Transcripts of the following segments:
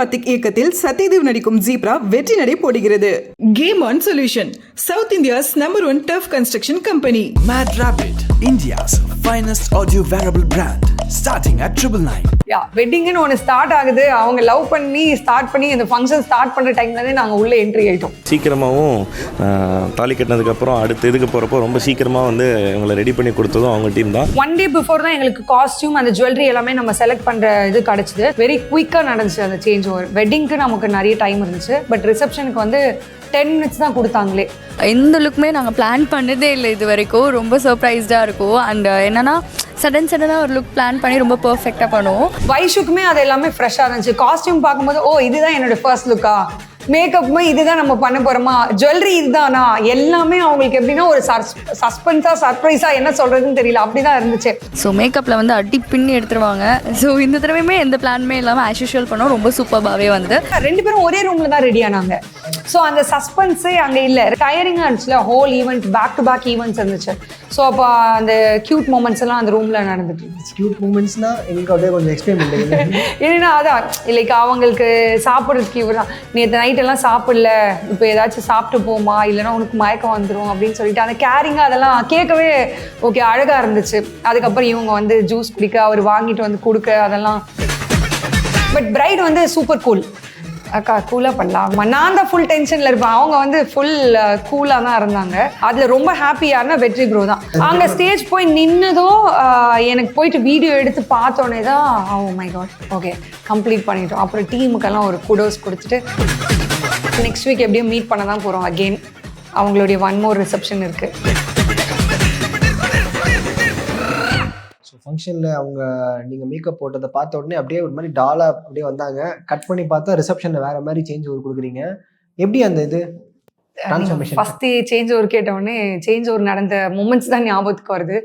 சிவகார்த்திக் இயக்கத்தில் சத்யதேவ் நடிக்கும் ஜீப்ரா வெற்றி நடை போடுகிறது. Game On Solution, South India's number 1 turf construction company. Mad Rapid, India's finest audio wearable brand, starting at 999. வெட்டிங்னு ஒன்று start ஆகுது. அவங்க லவ் பண்ணி ஸ்டார்ட் பண்ணி இந்த ஃபங்க்ஷன் ஸ்டார்ட் பண்ணுற டைம்லேருந்து நாங்கள் உள்ளே என்ட்ரி ஆகிட்டோம். சீக்கிரமாகவும் தாலி கட்டினதுக்கப்புறம் அடுத்த இதுக்கு போகிறப்போ ரொம்ப சீக்கிரமாக வந்து இவங்களை ரெடி பண்ணி கொடுத்ததும் அவங்க டீம் தான். 1 day பிஃபோர் தான் எங்களுக்கு காஸ்டியூம் அந்த ஜுவல்லரி எல்லாமே நம்ம செலக்ட் பண்ணுற இது கிடச்சிது. வெரி குயிக்காக நடந்துச்சு அந்த சேஞ்ச் ஓவர். வெட்டிங்க்கு நமக்கு நிறைய டைம் இருந்துச்சு, பட் ரிசப்ஷனுக்கு வந்து 10 minutes தான் கொடுத்தாங்களே. எந்த லுக்குமே நாங்கள் பிளான் பண்ணதே இல்லை இது வரைக்கும். ரொம்ப சர்ப்ரைஸ்டாக இருக்கும். அண்ட் என்னன்னா சடனாக ஒரு லுக் பிளான் பண்ணி ரொம்ப பர்ஃபெக்டாக பண்ணுவோம். வைஷுக்குமே அது எல்லாமே ஃப்ரெஷ்ஷாக இருந்துச்சு. காஸ்டியூம் பார்க்கும்போது இதுதான் என்னோட ஃபர்ஸ்ட் லுக்கா, மேக்கப்புமே இதுதான் நம்ம பண்ண போகிறோமா, ஜுவல்லரி இதுதானா, எல்லாமே அவங்களுக்கு எப்படின்னா ஒரு சஸ்பென்ஸாக சர்ப்ரைஸாக என்ன சொல்கிறதுன்னு தெரியல, அப்படி தான் இருந்துச்சு. ஸோ மேக்கப்பில் வந்து அடி பின்னி எடுத்துருவாங்க. ஸோ இந்த தடவையுமே எந்த பிளானுமே இல்லாமல் ஆஸ் யூஷுவல் பண்ணோம். ரொம்ப சூப்பராகவே வந்து 2 பேரும் ஒரே ரூமில் தான் ரெடி ஆனாங்க. ஸோ அந்த சஸ்பென்ஸே அங்கே இல்லை. டயரிங்காக இருந்துச்சுல, whole event back to back events இருந்துச்சு. ஸோ அப்போ அந்த க்யூட் மூமெண்ட்ஸ் எல்லாம் அந்த ரூமில் நடந்துட்டு இருந்துச்சு. க்யூட் மூமெண்ட்ஸ்னால் எங்களுக்கு அப்படியே கொஞ்சம் எக்ஸ்பிளைன் பண்ணுறீங்க. ஏன்னா அதான் லைக் அவங்களுக்கு சாப்பிட்றதுக்கு இவர் தான் நேற்று நைட்டெல்லாம் சாப்பிடல, இப்போ ஏதாச்சும் சாப்பிட்டு போமா, இல்லைன்னா உனக்கு மயக்கம் வந்துடும் அப்படின்னு சொல்லிட்டு அந்த கேரிங்காக அதெல்லாம் கேட்கவே ஓகே அழகாக இருந்துச்சு. அதுக்கப்புறம் இவங்க வந்து ஜூஸ் குடிக்க, அவர் வாங்கிட்டு வந்து கொடுக்க, அதெல்லாம். பட் பிரைட் வந்து சூப்பர் கூல். அக்கா கூலாக பண்ணலாம். நான் தான் ஃபுல் டென்ஷனில் இருப்பேன், அவங்க வந்து ஃபுல் கூலாக தான் இருந்தாங்க. அதில் ரொம்ப ஹாப்பியான வெற்றி ப்ரோ தான். அங்கே ஸ்டேஜ் போய் நின்னதும் எனக்கு போயிட்டு வீடியோ எடுத்து பார்த்தோன்னே தான் oh my God okay complete பண்ணிட்டோம். அப்புறம் டீமுக்கெல்லாம் ஒரு குடோஸ் கொடுத்துட்டு நெக்ஸ்ட் வீக் எப்படியும் மீட் பண்ண தான் போகிறோம் அகெயின். அவங்களுடைய 1 more ரிசப்ஷன் இருக்குது. ஸோ ஃபங்க்ஷனில் அவங்க நீங்கள் மேக்கப் போட்டதை பார்த்த உடனே அப்படியே ஒரு மாதிரி டாலாக அப்படியே வந்தாங்க. கட் பண்ணி பார்த்தா ரிசப்ஷனில் வேறு மாதிரி சேஞ்ச் ஓவர் கொடுக்குறீங்க. எப்படி அந்த இது ட்ரான்ஸ்ஃபர்மேஷன்? ஃபஸ்ட்டு சேஞ்ச் ஓவர் கேட்டவுடனே சேஞ்ச் ஓவர் நடந்த மூமெண்ட்ஸ் தான் ஞாபகத்துக்கு வருது.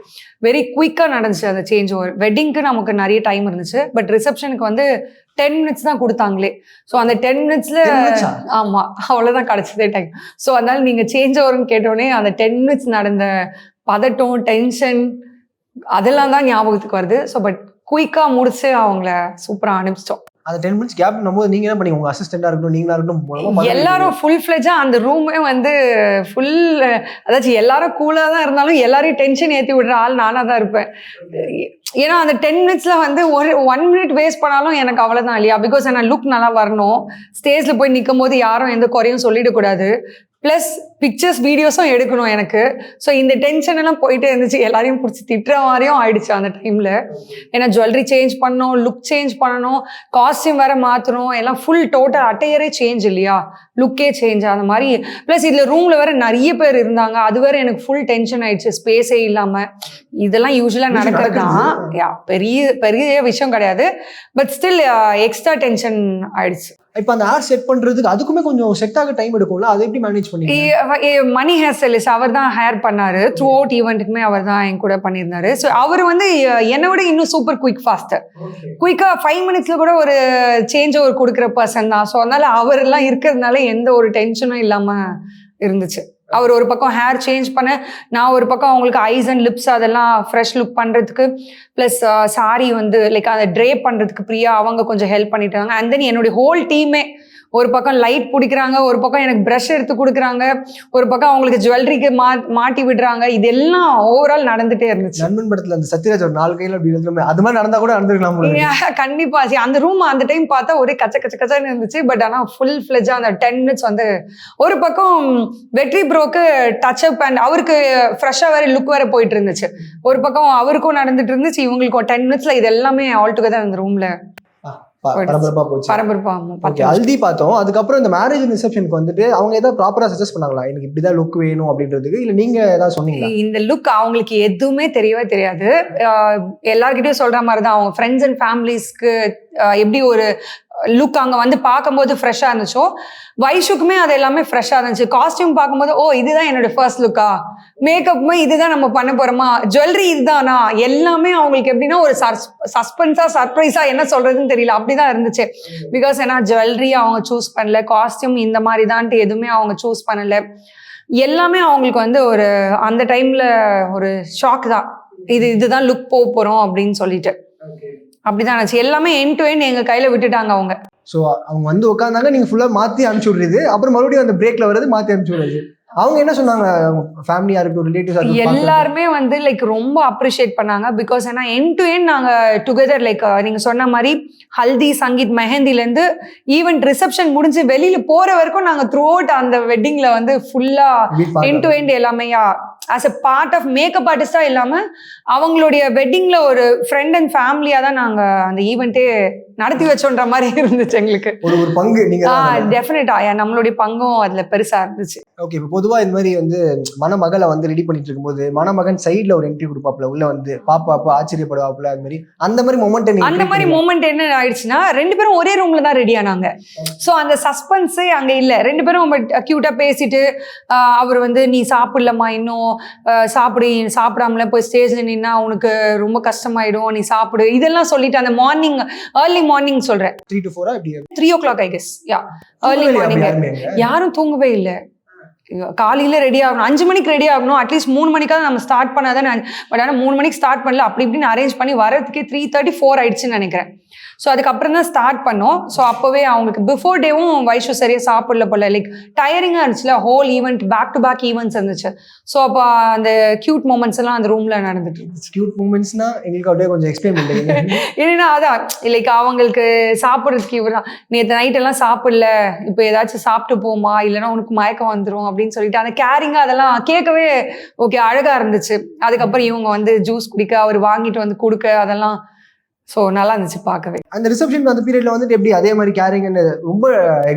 வெரி குயிக்காக நடந்துச்சு அந்த சேஞ்ச் ஓவர். வெட்டிங்க்கு நமக்கு நிறைய டைம் இருந்துச்சு, பட் ரிசப்ஷனுக்கு வந்து 10 minutes தான் கொடுத்தாங்களே. ஸோ அந்த 10 minutesல ஆமாம் அவ்வளோதான் கிடச்சதே டைம். ஸோ அதனால நீங்கள் சேஞ்ச் ஓவர்னு கேட்டோடனே அந்த 10 minutes நடந்த பதட்டம், டென்ஷன் அதெல்லாம் தான் ஞாபகத்துக்கு வருது. ஸோ பட் குயிக்காக முடிச்சு அவங்கள சூப்பராக அனுப்பிச்சிட்டோம். அந்த 10 minutes கேப் பண்ணும்போது நீங்கள் என்ன பண்ணீங்க? உங்கள் அசிஸ்டண்டாக இருக்கட்டும், நீங்களாக இருக்கட்டும், எல்லாரும் ஃபுல் ஃப்ளெஜாக அந்த ரூமே வந்து ஃபுல், அதாச்சும் எல்லாரும் கூலாக தான் இருந்தாலும் எல்லாரையும் டென்ஷன் ஏற்றி விடுற ஆள் நானாக தான் இருப்பேன். ஏன்னா அந்த 10 minutesல வந்து 1 minute வேஸ்ட் பண்ணாலும் எனக்கு அவ்வளோதான் இல்லையா. பிகாஸ் நான் லுக் நல்லா வரணும், ஸ்டேஜில் போய் நிற்கும் போது யாரும் எந்த குறையும் சொல்லிடக்கூடாது, ப்ளஸ் பிக்சர்ஸ் வீடியோஸும் எடுக்கணும் எனக்கு. ஸோ இந்த டென்ஷன் எல்லாம் போயிட்டே இருந்துச்சு. எல்லாரையும் பிடிச்சி திட்டுற மாதிரியும் ஆயிடுச்சு அந்த டைமில். ஏன்னா ஜுவல்லரி சேஞ்ச் பண்ணணும், லுக் சேஞ்ச் பண்ணணும், காஸ்டியூம் வேறு மாற்றணும், எல்லாம் ஃபுல் டோட்டல் அட்டையரே சேஞ்ச் இல்லையா, லுக்கே சேஞ்ச் அந்த மாதிரி. ப்ளஸ் இதில் ரூமில் வேறு நிறைய பேர் இருந்தாங்க, அது வேறு எனக்கு ஃபுல் டென்ஷன் ஆயிடுச்சு, ஸ்பேஸே இல்லாமல். இதெல்லாம் யூஸ்வலாக நடக்கிறது தான், பெரிய விஷயம் கிடையாது. பட் ஸ்டில் எக்ஸ்ட்ரா டென்ஷன் ஆயிடுச்சு. இப்போ அந்த ஹேர் செட் பண்ணுறதுக்கு அதுக்குமே கொஞ்சம் செட் ஆக டைம் எடுக்கும்ல, அதை எப்படி மேனேஜ் பண்ணி? மணி ஹேர் ஸ்டைலிஸ்ட் அவர் தான் ஹேர் பண்ணாரு. த்ரூ அவுட் ஈவெண்ட்டுக்குமே அவர் தான் என் கூட பண்ணியிருந்தாரு. ஸோ அவர் வந்து என்னை விட இன்னும் சூப்பர் ஃபாஸ்டர். குயிக்காக 5 minutesல கூட ஒரு சேஞ்ச் ஓவர் கொடுக்குற பர்சன் தான். ஸோ அதனால அவர் எல்லாம் இருக்கிறதுனால எந்த ஒரு டென்ஷனும் இல்லாமல் இருந்துச்சு. அவர் ஒரு பக்கம் ஹேர் சேஞ்ச் பண்ண, நான் ஒரு பக்கம் அவங்களுக்கு ஐஸ் அண்ட் லிப்ஸ் அதெல்லாம் ஃப்ரெஷ் லுக் பண்ணுறதுக்கு, ப்ளஸ் சாரி வந்து லைக் அதை ட்ரே பண்ணுறதுக்கு பிரியா அவங்க கொஞ்சம் ஹெல்ப் பண்ணிட்டாங்க. அண்ட் தென் என்னுடைய ஹோல் டீமே ஒரு பக்கம் லைட் பிடிக்கிறாங்க, ஒரு பக்கம் எனக்கு ப்ரஷ் எடுத்து கொடுக்குறாங்க, ஒரு பக்கம் அவங்களுக்கு ஜுவல்லரிக்கு மாட்டி விடுறாங்க. இதெல்லாம் ஓவரால் நடந்துகிட்டே இருந்துச்சு. நண்பன் படத்தில் அந்த சத்யராஜ் ஒரு 4 கையில் அப்படி இருக்கிற அது மாதிரி நடந்தால் கூட நடந்துருக்கலாம் கண்டிப்பாக. அந்த ரூம் அந்த டைம் பார்த்தா ஒரே கச்சன்னு இருந்துச்சு. பட் ஆனால் ஃபுல் ஃப்ளெஜாக அந்த 10 minutes வந்து ஒரு பக்கம் வெற்றி ப்ரோக்கு டச் அப் அண்ட் அவருக்கு ஃப்ரெஷ்ஷாக வேறு லுக் வேறு போயிட்டு இருந்துச்சு. ஒரு பக்கம் அவருக்கும் நடந்துட்டு இருந்துச்சு, இவங்களுக்கும் 10 minutesல இது எல்லாமே ஆல் டுகெதர் அந்த ரூமில் ஹல்தி பார்த்தோம். அதுக்கப்புறம் இந்த மேரேஜ் ரிசப்ஷனுக்கு வந்துட்டு அவங்க ஏதாவது ப்ராப்பரா சஜஸ்ட் பண்ணாங்களா, எனக்கு இப்படிதான் லுக் வேணும் அப்படின்றதுக்கு? இல்ல நீங்க ஏதாவது சொன்னீங்களா? இந்த லுக் அவங்களுக்கு எதுவுமே தெரியவே தெரியாது. எல்லார்கிட்டயும் சொல்ற மாதிரி தான் அவங்க ஃப்ரெண்ட்ஸ் அண்ட் ஃபேமிலிஸ்க்கு எப்படி ஒரு லுக் அங்கே வந்து பார்க்கும்போது ஃப்ரெஷ்ஷாக இருந்துச்சோ, வைஷுக்குமே அது எல்லாமே ஃப்ரெஷ்ஷாக இருந்துச்சு. காஸ்டியூம் பார்க்கும்போது இதுதான் என்னோட ஃபர்ஸ்ட் லுக்கா, மேக்கப்புமே இதுதான் நம்ம பண்ண போகிறோமா, ஜுவல்லரி இதுதானா, எல்லாமே அவங்களுக்கு எப்படின்னா ஒரு சஸ்பென்ஸாக சர்ப்ரைஸாக என்ன சொல்கிறதுன்னு தெரியல, அப்படி தான் இருந்துச்சு. பிகாஸ் ஏன்னா ஜுவல்லரி அவங்க சூஸ் பண்ணல, காஸ்டியூம் இந்த மாதிரி தான்ட்டு எதுவுமே அவங்க சூஸ் பண்ணலை. எல்லாமே அவங்களுக்கு வந்து ஒரு அந்த டைமில் ஒரு ஷாக் தான், இதுதான் லுக் போக போகிறோம் அப்படின்னு சொல்லிட்டு. அப்படிதான் ஆச்சு. எல்லாமே எண்ட் டு எண்ட் எங்கள் கையில் விட்டுட்டாங்க அவங்க. ஸோ அவங்க வந்து உட்காந்தாங்க, நீங்கள் ஃபுல்லாக மாற்றி அனுப்பிச்சி விட்றது, அப்புறம் மறுபடியும் அந்த பிரேக்கில் வர்றது மாற்றி அனுப்பிச்சி விடுறது. அவங்க என்ன சொன்னாங்க, ஃபேமிலியாக இருக்கட்டும், ரிலேட்டிவ்ஸ் எல்லாருமே வந்து லைக் ரொம்ப அப்ரிஷியேட் பண்ணாங்க. பிகாஸ் ஏன்னா எண்ட் டு எண்ட் நாங்கள் டுகெதர் லைக் நீங்கள் சொன்ன மாதிரி ஹல்தி, சங்கீத், மெஹந்திலேருந்து ஈவெண்ட் ரிசப்ஷன் முடிஞ்சு வெளியில் போகிற வரைக்கும் நாங்கள் த்ரூ அவுட் அந்த வெட்டிங்கில் வந்து ஃபுல்லாக எண்ட் டு எண்ட் எல்லாமே as a part of makeup ஆர்டிஸ்டாக இல்லாமல் அவங்களுடைய வெட்டிங்கில் ஒரு ஃப்ரெண்ட் அண்ட் ஃபேமிலியாக தான் நாங்கள் அந்த ஈவெண்ட்டே நடத்தி வச்சோன்ற மாதிரி இருந்துச்சு எங்களுக்கு. ஒரு பங்கு நீங்கள் டெஃபினட்டா நம்மளுடைய பங்கும் அதில் பெருசாக இருந்துச்சு. ஓகே, இப்போ பொதுவாக இந்த மாதிரி வந்து மணமகளை வந்து ரெடி பண்ணிட்டு இருக்கும்போது மணமகன் சைடில் ஒரு என்ட்ரி கொடுப்பாப்புல, உள்ள வந்து பாப்பாப்பா ஆச்சரியப்படுவாப்புல, அந்த மாதிரி மொமெண்ட் என்ன ஆயிடுச்சுன்னா 2 பேரும் ஒரே ரூம்ல தான் ரெடி ஆனாங்க. ஸோ அந்த சஸ்பென்ஸே அங்கே இல்லை. 2 பேரும் கியூட்டா பேசிட்டு அவர் வந்து நீ சாப்பிடலமா, இன்னும் சாப்பிடாமல போய் ஸ்டேஜ்ல நின்னா உனக்கு ரொம்ப கஷ்டமாயிடும், நீ சாப்பிடு, இதெல்லாம் சொல்லிட்டு அந்த மார்னிங் ஏர்லி மார்னிங் சொல்றேன் 3 to 4 அப்படி 3 o'clock I guess. Early morning யாரும் தூங்கவே இல்லை. காலையில் ரெடி ஆகணும், 5 மணிக்கு ரெடி ஆகணும், அட்லீஸ்ட் 3 மணிக்காவது நம்ம ஸ்டார்ட் பண்ணாதான். பட் ஆனால் 3 மணிக்கு ஸ்டார்ட் பண்ணல, அப்படி இப்படின்னு அரேஞ்ச் பண்ணி வரதுக்கே 3:30 4 ஆயிடுச்சுன்னு நினைக்கிறேன். ஸோ அதுக்கப்புறம் தான் ஸ்டார்ட் பண்ணோம். ஸோ அப்போவே அவங்களுக்கு பிஃபோர் டேவும் வைஷு சரியாக சாப்பிடல போல, லைக் டயரிங்காக இருந்துச்சுல, whole event back to back events இருந்துச்சு. ஸோ அப்போ அந்த கியூட் மூமெண்ட்ஸ் எல்லாம் அந்த ரூமில் நடந்துட்டு இருந்துச்சு. கியூட் மூமெண்ட்ஸ்னா எங்களுக்கு அப்படியே கொஞ்சம் எக்ஸ்பிளைன் பண்ணுறீங்க. ஏன்னா அதான் லைக் அவங்களுக்கு சாப்பிட்றதுக்கு இவர் தான் நேற்று நைட்டெல்லாம் சாப்பிடல, இப்போ ஏதாச்சும் சாப்பிட்டு போமா, இல்லைன்னா உனக்கு மயக்கம் வந்துடும் அப்படின்னு சொல்லிட்டு அந்த கேரிங்காக அதெல்லாம் கேட்கவே ஓகே அழகாக இருந்துச்சு. அதுக்கப்புறம் இவங்க வந்து ஜூஸ் குடிக்க, அவர் வாங்கிட்டு வந்து கொடுக்க, அதெல்லாம் ஸோ நல்லா இருந்துச்சு பார்க்கவே. அந்த ரிசப்ஷன் அந்த பீரியட்ல வந்துட்டு எப்படி அதே மாதிரி கேரிங் ரொம்ப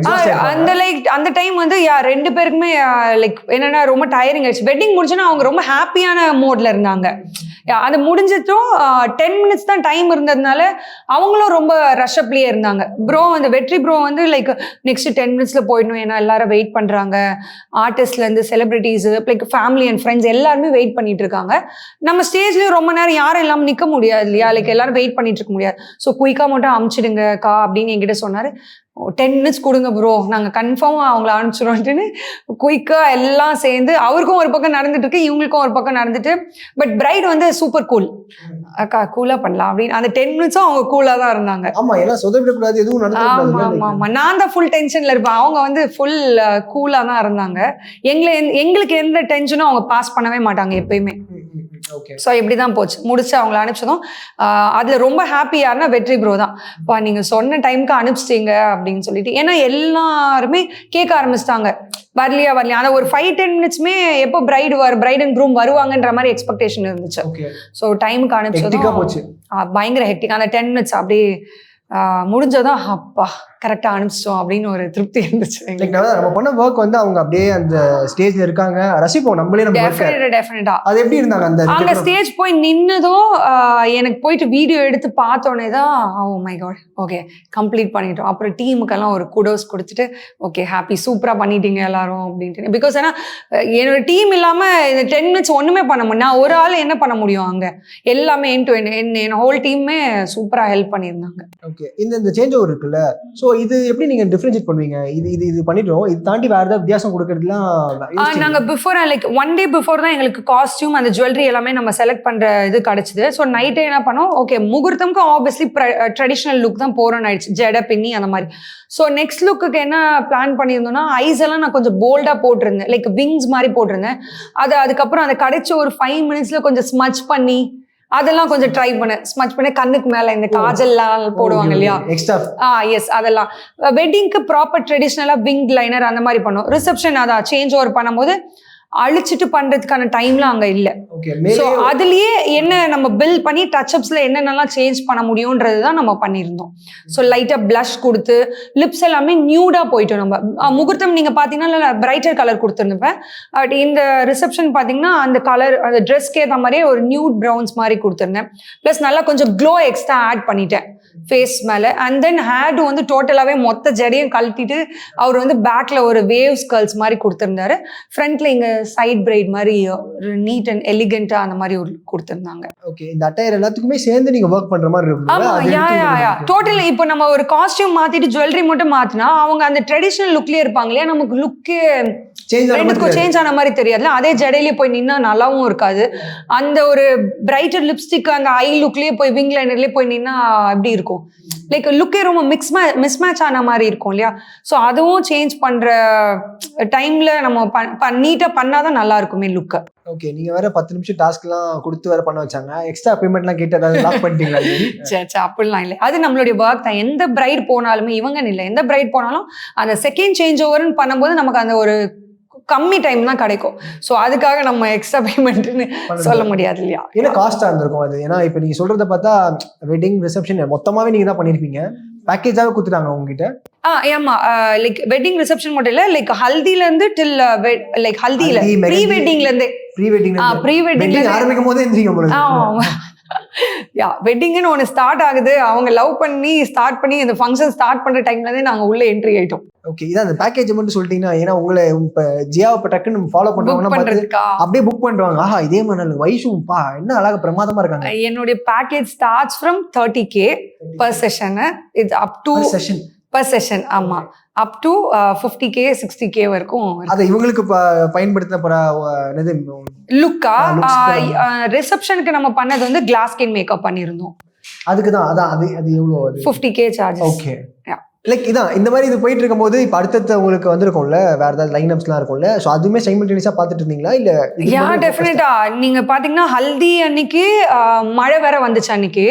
அந்த லைக் அந்த டைம் வந்து 2 பேருக்குமே லைக் என்னன்னா ரொம்ப டயரிங் ஆயிடுச்சு. வெட்டிங் முடிச்சுன்னா அவங்க ரொம்ப ஹாப்பியான மோட்ல இருந்தாங்க. அது முடிஞ்சதும் 10 minutes தான் டைம் இருந்ததுனால அவங்களும் ரொம்ப ரஷ்அப்லேயே இருந்தாங்க. ப்ரோ வந்து வெற்றி ப்ரோ வந்து லைக் நெக்ஸ்ட் 10 minutesல போயிடணும், ஏன்னா எல்லாரும் வெயிட் பண்ணுறாங்க, ஆர்டிஸ்ட்லேருந்து celebrities like family and friends எல்லாருமே வெயிட் பண்ணிட்டு இருக்காங்க. நம்ம ஸ்டேஜ்லேயும் ரொம்ப நேரம் யாரும் இல்லாமல் நிற்க முடியாது இல்லையா, லைக் எல்லாரும் வெயிட் பண்ணிட்டு இருக்க முடியாது. ஸோ குயிக்காக மட்டும் அமுச்சிடுங்கக்கா அப்படின்னு என்கிட்ட சொன்னார். 10 minutes கொடுங்க ப்ரோ, நாங்கள் கன்ஃபார்மாக அவங்கள அனுப்பிச்சிடுவோன்ட்டுன்னு குயிக்காக எல்லாம் சேர்ந்து அவருக்கும் ஒரு பக்கம் நடந்துட்டு இருக்கு, இவங்களுக்கும் ஒரு பக்கம் நடந்துட்டு. பட் பிரைட் வந்து சூப்பர் கூல், அக்கா கூலாக பண்ணலாம் அப்படின்னு அந்த 10 minutesம் அவங்க கூலாக தான் இருந்தாங்க. ஆமாம், நான் தான் ஃபுல் டென்ஷனில் இருப்பேன், அவங்க வந்து ஃபுல் கூலாக தான் இருந்தாங்க. எங்களுக்கு எந்த டென்ஷனும் அவங்க பாஸ் பண்ணவே மாட்டாங்க எப்பயுமே. ஸோ இப்படி தான் போச்சு. முடிச்சு அவங்கள அனுப்பிச்சதும் அதில் ரொம்ப ஹாப்பி யாருன்னா வெற்றி ப்ரோ தான். இப்போ நீங்கள் சொன்ன டைமுக்கு அனுப்பிச்சிட்டீங்க அப்படின்னு சொல்லிட்டு, ஏன்னா எல்லாருமே கேட்க ஆரம்பிச்சிட்டாங்க வரலையா. ஆனால் ஒரு 5-10 minutesமே எப்போ பிரைட் அண்ட் க்ரூம் வருவாங்கன்ற மாதிரி எக்ஸ்பெக்டேஷன் இருந்துச்சு. ஸோ டைமுக்கு அனுப்பிச்சதும் பயங்கர ஹெக்டிக். அந்த 10 minutes அப்படியே முடிஞ்சதும் அப்பா கரெக்டாக அனுப்பிச்சிட்டோம் அப்படின்னு ஒரு திருப்தி இருந்துச்சு. நம்ம பண்ண ஒர்க் வந்து அவங்க அப்படியே அந்த ஸ்டேஜ்ல இருக்காங்க, ரசிப்போம் நம்மளே. டெஃபினட்டா அது எப்படி இருந்தாங்க அங்க ஸ்டேஜ் போய் நின்னதும் எனக்கு போயிட்டு வீடியோ எடுத்து பார்த்தோன்னே தான் oh my God okay complete பண்ணிட்டோம். அப்புறம் டீமுக்கெல்லாம் ஒரு குடோஸ் கொடுத்துட்டு ஓகே ஹாப்பி சூப்பரா பண்ணிட்டீங்க எல்லாரும் அப்படின்ட்டு. பிகாஸ் ஏன்னா என்னோட டீம் இல்லாம இந்த 10 minutes ஒண்ணுமே பண்ண முடியும். நான் ஒரு ஆள் என்ன பண்ண முடியும், அங்க எல்லாமே என் டு என் ஹோல் டீமே சூப்பரா ஹெல்ப் பண்ணியிருந்தாங்க. ஓகே, இந்த சேஞ்ச் ஓவர் இருக்குல்ல, ஸோ இது எப்படி நீங்க டிஃபரன்ஷியேட் பண்ணுவீங்க? இது பண்ணிட்டோம், இது தாண்டி வேற ஏதாவது வித்தியாசம் கொடுக்கறதுலாம் நாங்க பிஃபோர் லைக் 1 day பிஃபோர் தான் எங்களுக்கு காஸ்டியூம் அந்த ஜுவல்லரி எல்லாமே நம்ம செலக்ட் பண்ற இது கிடைச்சது. ஸோ நைட்டே என்ன பண்ணோம், ஓகே முகூர்த்தம்க்கு ஆப்வியஸ்லி ட்ரெடிஷ்னல் லுக் தான் போறோம்னு ஆயிடுச்சு, ஜட பின்னி அந்த மாதிரி. ஸோ நெக்ஸ்ட் லுக்கு என்ன பிளான் பண்ணியிருந்தோம்னா, ஐஸ் எல்லாம் நான் கொஞ்சம் போல்டா போட்டிருந்தேன், லைக் விங்ஸ் மாதிரி போட்டிருந்தேன். அதுக்கப்புறம் அதை கிடைச்ச ஒரு 5 minutesல கொஞ்சம் ஸ்மச் பண்ணி அதெல்லாம் கொஞ்சம் ட்ரை பண்ணேன். ஸ்மச் பண்ண கண்ணுக்கு மேல இந்த காஜல்லாம் போடுவாங்க இல்லையா, எஸ் அதெல்லாம். வெட்டிங்க்கு ப்ராப்பர் ட்ரெடிஷ்னலா விங் லைனர் அந்த மாதிரி பண்ணோம். ரிசப்ஷன் அதான் சேஞ்ச் ஓவர் பண்ணும்போது அழிச்சிட்டு பண்றதுக்கான டைம்லாம் அங்க இல்லை. ஸோ அதுலயே என்ன நம்ம பில் பண்ணி டச்அப்ஸ்ல என்னென்னலாம் சேஞ்ச் பண்ண முடியும்ன்றது தான் நம்ம பண்ணியிருந்தோம். ஸோ லைட்டா பிளஷ் கொடுத்து லிப்ஸ் எல்லாமே நியூடா போயிட்டோம். நம்ம முகூர்த்தம் நீங்க பாத்தீங்கன்னா பிரைட்டர் கலர் கொடுத்துருந்தேன். பட் இந்த ரிசப்ஷன் பாத்தீங்கன்னா அந்த கலர் அந்த ட்ரெஸ்க்கு ஏற்ற மாதிரியே ஒரு நியூட் ப்ரௌன்ஸ் மாதிரி கொடுத்துருந்தேன். பிளஸ் நல்லா கொஞ்சம் க்ளோ எக்ஸ்ட்ரா ஆட் பண்ணிட்டேன் ஃபேஸ் மேல. அண்ட் தென் ஹேர் வந்து டோட்டலாவே மொத்த ஜடையும் கழட்டிட்டு அவர் வந்து பேக்ல ஒரு வேவ்ஸ் கர்ல்ஸ் மாதிரி கொடுத்துருந்தாரு. ஃப்ரண்ட்ல இங்க சைட் பிரைட் மாதிரி நீட் அண்ட் எலிகென்ட்டா அந்த மாதிரி ஒரு கொடுத்துருந்தாங்க. ஓகே, இந்த அட்டையர் எல்லாத்துக்குமே சேர்ந்து நீங்க ஒர்க் பண்ற மாதிரி இருக்கும். ஆமா, யா டோட்டலி. இப்போ நம்ம ஒரு காஸ்டியூம் மாத்திட்டு ஜுவல்லரி மட்டும் மாத்தினா அவங்க அந்த ட்ரெடிஷனல் லுக்லயே இருப்பாங்க இல்லையா, நமக்கு லுக்கு சேஞ்ச் ஆன மாதிரி தெரியாதுல. அதே ஜடையிலே போய் நின்னா நல்லாவும் இருக்காது. அந்த ஒரு பிரைட்டர் லிப்ஸ்டிக் அந்த ஐ லுக்லயே போய் விங் லைனர்லயே போய் நின்னா எப்படி இருக்கும், லைக் லுக்கே ரொம்ப மிஸ்மேட்ச் ஆன மாதிரி இருக்கும் இல்லையா. ஸோ அதுவும் சேஞ்ச் பண்ற டைம்ல நம்ம நீட்டா பண்ணாதான் நல்லா இருக்குமே லுக்கு. ஓகே, நீங்க வேற 10 நிமிஷம் டாஸ்க்லாம் கொடுத்து வேற பண்ண வச்சாங்க. எக்ஸ்ட்ரா பேமெண்ட்லாம் கேட்டு ஏதாவது லாக் பண்ணிட்டீங்களா? அப்படிலாம் இல்லை, அது நம்மளுடைய ஒர்க் தான். எந்த பிரைட் போனாலுமே இவங்கன்னு இல்லை, எந்த பிரைட் போனாலும் அந்த செகண்ட் சேஞ்ச் ஓவர்னு பண்ணும்போது நமக்கு அந்த ஒரு கம்மி டைம் தான் கிடைக்கும். ஸோ அதுக்காக நம்ம எக்ஸ்ட்ரா பேமெண்ட்னு சொல்ல முடியாது இல்லையா. ஏன்னா காஸ்டா இருந்திருக்கும் அது. ஏன்னா இப்போ நீங்க சொல்றத பார்த்தா வெட்டிங் ரிசப்ஷன் மொத்தமாவே நீங்க தான் பண்ணிருப்பீங்க, பேக்கேஜாவே கொடுத்துட்டாங்க உங்ககிட்ட. ஆமா, லைக் வெட்டிங் ரிசப்ஷன் மட்டும் இல்ல, லைக் ஹல்தில இருந்து டில் லைக் ஹல்தில ப்ரீ வெட்டிங்ல இருந்து ப்ரீ வெட்டிங் ஆரம்பிக்கும் போதே எந்திரிக்க போறது. ஆமா யா, வெட்டிங்னு ஒன்று ஸ்டார்ட் ஆகுது, அவங்க லவ் பண்ணி ஸ்டார்ட் பண்ணி இந்த ஃபங்க்ஷன் ஸ்டார்ட் பண்ற டைம்ல இருந்தே நாங்க உள்ள என்ட்ரி ஆயிட்டோம். ஓகே, இதான் அந்த பேக்கேஜ் மட்டும் சொல்லிட்டீங்கன்னா, ஏன்னா உங்களை இப்ப ஜியாவை இப்ப டக்குன்னு ஃபாலோ பண்றவங்கன்னா அப்படியே புக் பண்ணுவாங்க. ஆஹா, இதே மாதிரி வயசுப்பா என்ன அழகா பிரமாதமா இருக்காங்க. என்னுடைய package starts from 30K per session. It's up to per session. ஆமா, அப் டு 50K 60K வரைக்கும். அது இவங்களுக்கு பயன்படுத்தின லுக்கா ரிசப்ஷனுக்கு நம்ம பண்ணது வந்து கிளாஸ் ஸ்கின் மேக்கப் பண்ணியிருந்தோம். அதுக்கு தான் அதான் அது எவ்வளவு 50K சார்ஜஸ். ஓகே, லைக் இதான் இந்த மாதிரி இது போயிட்டு இருக்கும்போது இப்போ அடுத்தடுத்த உங்களுக்கு வந்திருக்கும்ல வேற ஏதாவது லைன் அப்ஸ்லாம் இருக்கும்ல, ஸோ அதுவுமே சைமல்டேனியஸா பார்த்துட்டு இருந்தீங்களா இல்ல? யா, டெஃபினட்டா. நீங்க பாத்தீங்கன்னா ஹல்தி அன்னைக்கு மழை வேற வந்துச்சு. அன்னைக்கு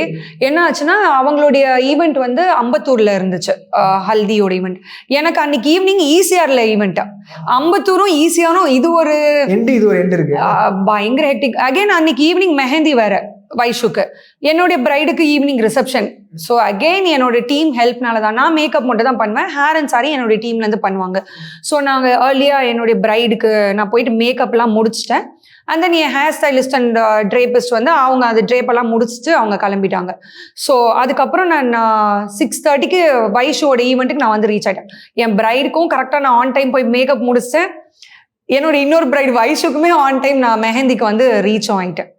என்ன ஆச்சுன்னா அவங்களுடைய ஈவெண்ட் வந்து அம்பத்தூர்ல இருந்துச்சு, ஹல்தியோட ஈவெண்ட். எனக்கு அன்னைக்கு ஈவினிங் ஈசிஆர்ல ஈவெண்ட். அம்பத்தூரும் ஈசியாரும் இது ஒரு எண்ட் இருக்கு, பயங்கர ஹெக்டிக். அகைன் அன்னைக்கு ஈவினிங் மெஹந்தி வேற வைஷுக்கு, என்னுடைய பிரைடுக்கு ஈவினிங் ரிசப்ஷன். ஸோ அகெயின் என்னோட டீம் ஹெல்ப்னால தான். நான் மேக்கப் மட்டும் தான் பண்ணுவேன், ஹேர் அண்ட் சாரி என்னோட டீம்லேருந்து பண்ணுவாங்க. ஸோ நாங்கள் ஏர்லியாக என்னுடைய பிரைடுக்கு நான் போயிட்டு மேக்கப்லாம் முடிச்சிட்டேன். அண்ட் தென் என் ஹேர் ஸ்டைலிஸ்ட் அண்ட் ட்ரேபிஸ்ட் வந்து அவங்க அந்த ட்ரேப்பெல்லாம் முடிச்சுட்டு அவங்க கிளம்பிட்டாங்க. ஸோ அதுக்கப்புறம் நான் 6:30க்கு வைஷுவோட ஈவெண்ட்டுக்கு நான் வந்து ரீச் ஆகிட்டேன். என் பிரைடுக்கும் கரெக்டாக நான் ஆன் டைம் போய் மேக்கப் முடிச்சிட்டேன். என்னோட இன்னொரு பிரைடு வைஷுக்குமே ஆன் டைம் நான் மெஹந்திக்கு வந்து ரீச் ஆகிட்டேன்.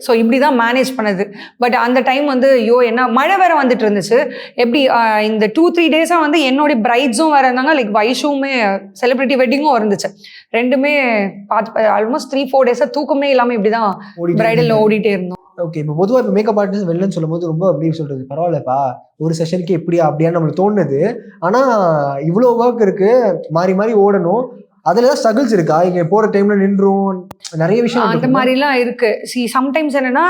ஸோ இப்படி தான் மேனேஜ் பண்ணது. பட் அந்த டைம் வந்து என்ன மழை வேற வந்துட்டு இருந்துச்சு. எப்படி இந்த 2-3 டேஸாக வந்து என்னுடைய பிரைட்ஸும் வேற இருந்தாங்க, லைக் வைஷுமே செலிபிரிட்டி வெட்டிங்கும் இருந்துச்சு. ரெண்டுமே பார்த்து ஆல்மோஸ்ட் 3-4 டேஸாக தூக்கமே இல்லாமல் இப்படி தான் பிரைடலில் ஓடிட்டே இருந்தோம். ஓகே, இப்போ பொதுவாக இப்போ மேக்கப் ஆர்டிஸ்ட் வெளிலன்னு சொல்லும் போது ரொம்ப அப்படி சொல்றது பரவாயில்லப்பா ஒரு செஷனுக்கு எப்படியா அப்படியான்னு நம்மளுக்கு தோணுது. ஆனால் இவ்வளோ ஒர்க் இருக்கு, மாறி மாறி ஓடணும், அதுல ஏதாவது ஸ்ட்ரகிள்ஸ் இருக்கா? இங்க போற டைம்ல நின்றும் நிறைய விஷயம் அந்த மாதிரிலாம் இருக்கு. சம்டைம்ஸ் என்னன்னா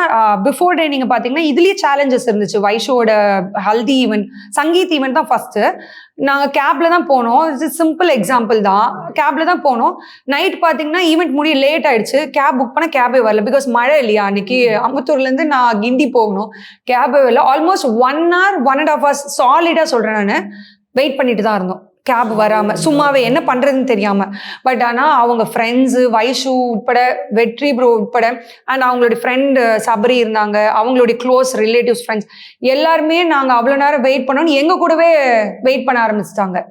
பிஃபோர் டே நீங்க பாத்தீங்கன்னா இதுலயே சேலஞ்சஸ் இருந்துச்சு. வைஷோட ஹல்தி ஈவெண்ட், சங்கீத் ஈவெண்ட் தான் ஃபர்ஸ்ட். நாங்கள் கேப்ல தான் போனோம். இது சிம்பிள் எக்ஸாம்பிள் தான், கேப்ல தான் போனோம். நைட் பார்த்தீங்கன்னா ஈவெண்ட் முடிய லேட் ஆயிடுச்சு. கேப் புக் பண்ண கேபே வரல, பிகாஸ் மழை இல்லையா அன்னைக்கு. அம்பத்தூர்லேருந்து நான் கிண்டி போகணும், கேபே வரல. ஆல்மோஸ்ட் 1 hour 1.5 hours சாலிடாக சொல்கிறேன் நான் வெயிட் பண்ணிட்டு தான் இருந்தோம், கேப் வராமல், சும்மாவே என்ன பண்ணுறதுன்னு தெரியாமல். பட் ஆனால் அவங்க ஃப்ரெண்ட்ஸு வைஷு உட்பட, வெற்றி ப்ரோ உட்பட, அண்ட் அவங்களுடைய ஃப்ரெண்டு சபரி இருந்தாங்க, அவங்களுடைய க்ளோஸ் ரிலேட்டிவ்ஸ் ஃப்ரெண்ட்ஸ் எல்லாருமே நாங்கள் அவ்வளோ நேரம் வெயிட் பண்ணோன்னு எங்கள் கூடவே வெயிட் பண்ண ஆரம்பிச்சிட்டாங்க.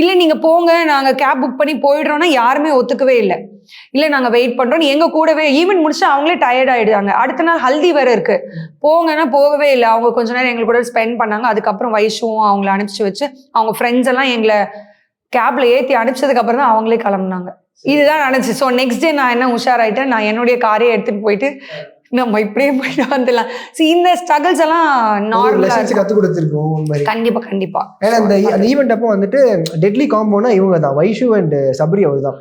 இல்லை நீங்கள் போங்க, நாங்கள் கேப் புக் பண்ணி போயிடுறோன்னா யாருமே ஒத்துக்கவே இல்லை. இல்லை நாங்கள் வெயிட் பண்ணுறோன்னு எங்கள் கூடவே ஈவெண்ட் முடிச்சு அவங்களே டயர்ட் ஆகிடுறாங்க. அடுத்த நாள் ஹல்தி வேற இருக்கு, போங்கன்னா போகவே இல்லை. அவங்க கொஞ்ச நேரம் எங்களுக்கு கூட ஸ்பெண்ட் பண்ணாங்க. அதுக்கப்புறம் வைஷுவும் அவங்கள அனுப்பிச்சு வச்சு அவங்க ஃப்ரெண்ட்ஸ் எல்லாம் எங்களை கேப்ல ஏற்றி அனுப்பிச்சதுக்கு அப்புறம் தான் அவங்களே கிளம்புனாங்க. இதுதான் நடந்துச்சு. ஸோ நெக்ஸ்ட் டே நான் என்ன உஷாராயிட்டேன், நான் என்னுடைய காரையை எடுத்துட்டு போயிட்டு நம்ம இப்படியே போயிட்டு வந்துடலாம். இந்த ஸ்ட்ரகிள்ஸ் எல்லாம் நார்மலா கத்து கொடுத்துருக்கோம். கண்டிப்பா கண்டிப்பா. ஏன்னா அந்த ஈவெண்ட் அப்போ வந்துட்டு டெட்லி காம்போனா இவங்க தான், வைஷு அண்ட் சபரி அவர் தான்.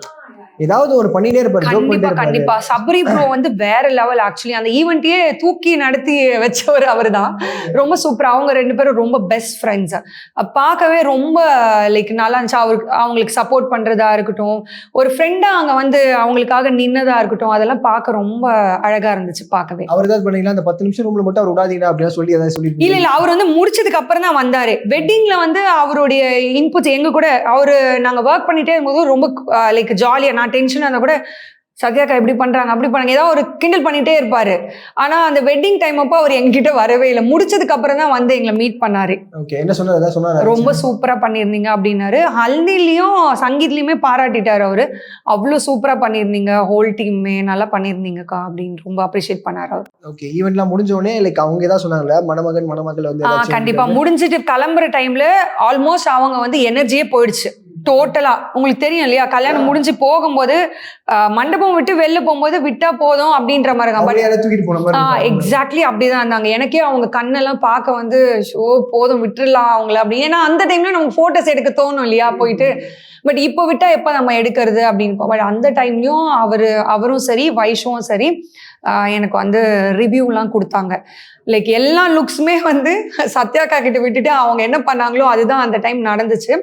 ஏதாவது ஒரு பண்ணினே இருப்பாரு. கண்டிப்பா கண்டிப்பா. சபரி ப்ரோ வந்து வேற லெவல். ஆக்சுவலி அந்த ஈவெண்ட்டையே தூக்கி நடத்தி வச்சவர் அவர் தான். ரொம்ப சூப்பர். அவங்க 2 பேரும் ரொம்ப பெஸ்ட் ஃப்ரெண்ட்ஸ். பார்க்கவே ரொம்ப லைக் நல்லா இருந்துச்சு. அவங்களுக்கு சப்போர்ட் பண்றதா இருக்கட்டும், ஒரு ஃப்ரெண்டா அங்க வந்து அவங்களுக்காக நின்னதா இருக்கட்டும், அதெல்லாம் பார்க்க ரொம்ப அழகா இருந்துச்சு பார்க்கவே. அவர் ஏதாவது பண்ணீங்களா அந்த 10 நிமிஷம் ரூம்ல மட்டும் அவர் விடாதீங்க அப்படின்னு சொல்லி ஏதாவது சொல்லி? இல்ல அவர் வந்து முடிச்சதுக்கு அப்புறம் தான் வந்தாரு. வெட்டிங்ல வந்து அவருடைய இன்புட்ஸ் எங்க கூட அவரு நாங்க ஒர்க் பண்ணிட்டே இருக்கும்போது ரொம்ப லைக் ஜாலியா, நான் டென்ஷன் இருந்தால் கூட சத்யாக்கா இப்படி பண்றாங்க அப்படி பண்ணாங்க ஏதாவது ஒரு கிண்டல் பண்ணிட்டே இருப்பாரு. ஆனா அந்த வெட்டிங் டைம் அப்போ அவர் எங்ககிட்ட வரவே இல்லை. முடிச்சதுக்கு அப்புறம் தான் வந்து எங்களை மீட் பண்ணாரு. ஓகே, என்ன சொன்னாரு? ஏதாவது சொன்னாரு? ரொம்ப சூப்பரா பண்ணியிருந்தீங்க அப்படின்னாரு. ஹல்திலையும் சங்கீத்லயுமே பாராட்டிட்டாரு அவரு. அவ்வளோ சூப்பரா பண்ணியிருந்தீங்க, ஹோல் டீம்மே நல்லா பண்ணியிருந்தீங்கக்கா அப்படின்னு ரொம்ப அப்ரிஷியேட் பண்ணாரு அவர். ஓகே, ஈவெண்ட்லாம் முடிஞ்ச உடனே லைக் அவங்க ஏதாவது சொன்னாங்களா? மணமகன் மணமகள் வந்து ஏதாச்சும் கண்டிப்பா முடிஞ்சிட்டு கிளம்புற டைம்ல ஆல்மோஸ்ட் அவங்க வந்து எனர்ஜியே போயிடுச்சு டோட்டலா. உங்களுக்கு தெரியும் இல்லையா, கல்யாணம் முடிஞ்சு போகும்போது மண்டபம் விட்டு வெளில போகும்போது விட்டா போதும் அப்படின்ற மாதிரி தான். தூக்கிட்டு போன மாதிரி எக்ஸாக்ட்லி அப்படிதான் இருந்தாங்க. எனக்கே அவங்க கண்ணெல்லாம் பார்க்க வந்து ஷோ போதும் விட்டுடலாம் அவங்கள அப்படி. ஏன்னா அந்த டைம்ல நமக்கு போட்டோஸ் எடுக்க தோணும் இல்லையா போயிட்டு. பட் இப்போ விட்டா எப்போ நம்ம எடுக்கிறது அப்படின்னு. பட் அந்த டைம்லயும் அவரும் சரி வைஷுவும் சரி எனக்கு வந்து ரிவ்யூலாம் கொடுத்தாங்க. லைக் எல்லா லுக்ஸுமே வந்து சத்யாக்கா கிட்ட விட்டுட்டு அவங்க என்ன பண்ணாங்களோ அதுதான் அந்த டைம் நடந்துச்சு.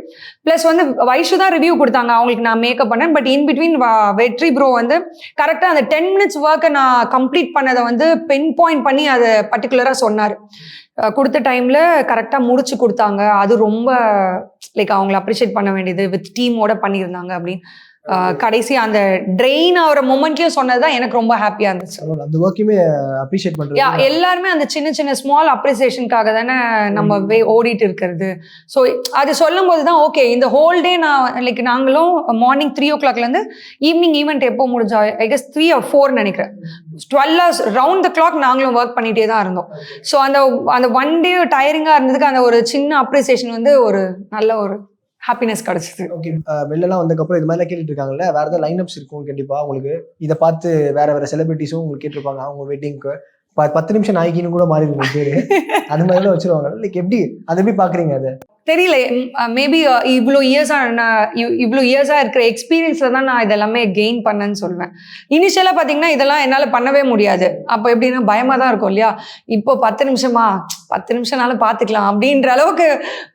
ப்ளஸ் வந்து வைஷு தான் ரிவ்யூ கொடுத்தாங்க, அவங்களுக்கு நான் மேக்கப் பண்ணேன். பட் இன் பிட்வீன் வெற்றி ப்ரோ வந்து கரெக்டாக அந்த 10 minutes ஒர்க்கை நான் கம்ப்ளீட் பண்ணதை வந்து பின் பாயிண்ட் பண்ணி அதை பர்டிகுலராக சொன்னார். கொடுத்த டைமில் கரெக்டாக முடிச்சு கொடுத்தாங்க. அது ரொம்ப லைக் அவங்கள அப்ரிஷியேட் பண்ண வேண்டியது, வித் டீமோட பண்ணியிருந்தாங்க அப்படின்னு. கடைசி அந்த ட்ரெயின் ஆகிற மொமெண்ட்லயும் சொன்னதுதான் எனக்கு ரொம்ப ஹாப்பியா இருந்துச்சு. அந்த ஒர்க்குமே அப்ரிஷியேட் பண்றது. எல்லாருமே அந்த சின்ன சின்ன ஸ்மால் அப்ரிசியேஷனுக்காக தானே நம்ம ஓடிட்டு இருக்கிறது. ஸோ அது சொல்லும் போது தான் ஓகே, இந்த ஹோல் டே நான் லைக் நாங்களும் மார்னிங் 3 o'clock இருந்து ஈவினிங் ஈவெண்ட் எப்போ முடிஞ்சா ஐ கெஸ் 3 or 4 நினைக்கிறேன். 12 hours ரவுண்ட் த கிளாக் நாங்களும் ஒர்க் பண்ணிட்டே தான் இருந்தோம். ஸோ அந்த ஒன் டே டயரிங்கா இருந்ததுக்கு அந்த ஒரு சின்ன அப்ரிசியேஷன் வந்து ஒரு நல்ல ஒரு ஹாப்பினஸ் கிடைச்சது. ஓகே, வெளிலலாம் வந்ததுக்கப்புறம் இது மாதிரிலாம் கேட்டுட்டு இருக்காங்கல்ல, வேற ஏதாவது லைன் அப்ஸ் இருக்கும் கண்டிப்பா உங்களுக்கு. இதை பார்த்து வேற செலிபிரிட்டிஸும் உங்களுக்கு கேட்டிருப்பாங்க அவங்க வெட்டிங்க்கு 10 நிமிஷம் நாய்க்கின்னு கூட மாறி இருக்கும் பேரு, அது மாதிரிலாம் வச்சிருவாங்க. லைக் எப்படி அதை எப்படி பாக்குறீங்க? அதை தெரியல, மேபி இவ்வளோ இயர்ஸாக இருக்கிற எக்ஸ்பீரியன்ஸில் தான் நான் இதெல்லாமே கெயின் பண்ணேன்னு சொல்லுவேன். இனிஷியலாக பார்த்தீங்கன்னா இதெல்லாம் என்னால் பண்ணவே முடியாது. அப்போ எப்படின்னா பயமாக தான் இருக்கும் இல்லையா. இப்போ 10 நிமிஷம்னாலும் பார்த்துக்கலாம் அப்படின்ற அளவுக்கு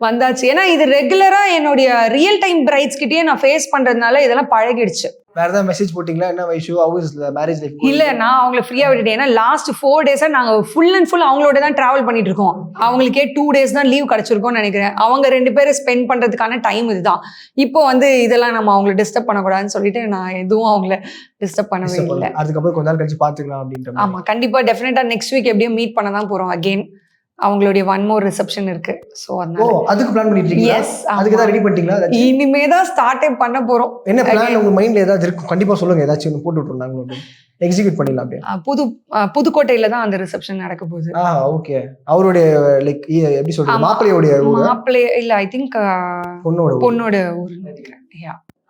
வந்தாச்சு. ஏன்னா இது ரெகுலராக என்னுடைய ரியல் டைம் பிரைட்ஸ் கிட்டேயே நான் ஃபேஸ் பண்ணுறதுனால இதெல்லாம் பழகிடுச்சு. வேற ஏதாவது மெசேஜ் போட்டிங்களா? என்ன Vaishu, how is the marriage life? இல்ல, நான் அவங்கள ஃப்ரீயா விட்டுட்டேன். ஏன்னா லாஸ்ட் 4 days நாங்க ஃபுல் அண்ட் ஃபுல் அவங்களோட தான் டிராவல் பண்ணிட்டு இருக்கோம். அவங்களுக்கே 2 days தான் லீவ் கிடைச்சிருக்கோம்னு நினைக்கிறேன். அவங்க 2 பேரும் ஸ்பெண்ட் பண்றதுக்கான டைம் இதுதான். இப்போ வந்து இதெல்லாம் நம்ம அவங்களை டிஸ்டர்ப் பண்ணக்கூடாதுன்னு சொல்லிட்டு நான் எதுவும் அவங்கள டிஸ்டர்ப் பண்ணவே இல்லை. அதுக்கப்புறம் கொஞ்ச நாள் கழிச்சு பாத்துக்கலாம் அப்படின்ற. ஆமா, கண்டிப்பா டெஃபினட்டா நெக்ஸ்ட் வீக் எப்படியும் மீட் பண்ண தான் போறோம் அகைன். அவங்களுடைய 1 more ரிசப்ஷன் இருக்கு. சோ அதனால அதுக்கு பிளான் பண்ணிட்டு இருக்கீங்களா? எஸ், அதுக்கு தான் ரெடி பண்ணிட்டீங்களா? இனிமே தான் ஸ்டார்ட் பண்ண போறோம். என்ன பிளான் உங்க மைண்ட்ல ஏதாவது இருக்கு? கண்டிப்பா சொல்லுங்க, ஏதாச்சும் ஒன்று போட்டு விட்டுருந்தாங்க அப்படியே எக்ஸிக்யூட் பண்ணிடலாம் அப்படியே. புதுக்கோட்டையில தான் அந்த ரிசப்ஷன் நடக்க போகுது. ஓகே, அவருடைய லைக் எப்படி சொல்றது, மாப்பிள்ளையோட இல்ல ஐ திங்க் பொண்ணோட ஊர் நினைக்கிறேன்.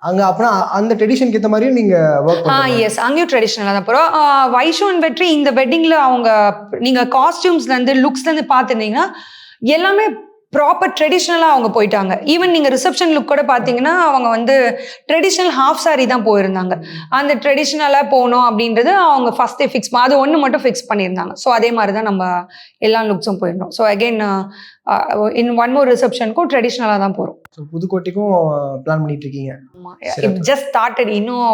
அங்க அப்புறம் அந்த ட்ரெடிஷனுக்கு ஏற்ற மாதிரியும் நீங்க வர்க் பண்ணுவீங்க? எஸ், அங்கேயும் ட்ரெடிஷனலா தான் போறோம். வைஷு அண்ட் வெற்றி இந்த வெட்டிங்ல அவங்க நீங்க காஸ்டியூம்ஸ்ல இருந்து லுக்ஸ்ல இருந்து பாத்துட்டீங்கன்னா எல்லாமே ப்ராப்பர் ட்ரெடிஷ்னலாக அவங்க போயிட்டாங்க. ஈவன் நீங்கள் ரிசப்ஷன் லுக் கூட பார்த்தீங்கன்னா அவங்க வந்து ட்ரெடிஷ்னல் ஹாஃப் சாரி தான் போயிருந்தாங்க. அந்த ட்ரெடிஷ்னலாக போகணும் அப்படின்றது அவங்க ஃபஸ்ட்டே ஃபிக்ஸ் அது ஒன்று மட்டும் ஃபிக்ஸ் பண்ணியிருந்தாங்க. ஸோ அதே மாதிரி தான் நம்ம எல்லா லுக்ஸும் போயிருந்தோம். ஸோ அகெயின் இன் 1 more ரிசப்ஷனுக்கும் ட்ரெடிஷ்னலாக தான் போகிறோம். ஸோ புதுக்கோட்டைக்கும் பிளான் பண்ணிட்டு இருக்கீங்க? ஆமாம், ஜஸ்ட் ஸ்டார்டட். இன்னும்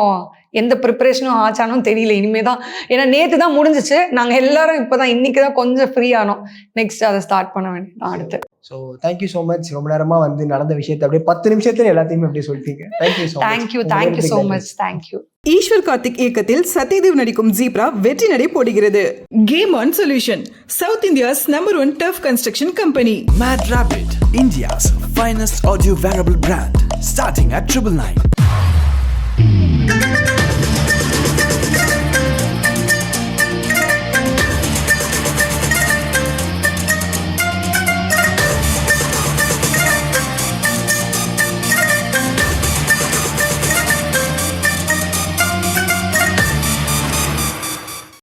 எந்த ப்ரிப்பரேஷனும் ஆச்சானும் தெரியல. இனிமே தான், ஏன்னா நேற்று தான் முடிஞ்சிச்சு. நாங்கள் எல்லாரும் இப்போ தான் இன்னைக்கு தான் கொஞ்சம் ஃப்ரீ ஆனோம். நெக்ஸ்ட் அதை ஸ்டார்ட் பண்ண வேண்டியதான் அடுத்து. So thank you so much. ரொம்ப நேரமாக வந்து நடந்த விஷயத்தை அப்படியே 10 நிமிஷத்துல எல்லாத்தையுமே அப்படியே சொல்லிட்டீங்க. Thank you so much. Thank you. Eswar Karthik இயக்கத்தில் சத்யதேவ் நடிக்கும் ஜீப்ரா வெற்றி நடை போடுகிறது. Game On Solution, South India's #1 tough construction company. Mad Rapid, India's finest audio wearable brand, starting at 999.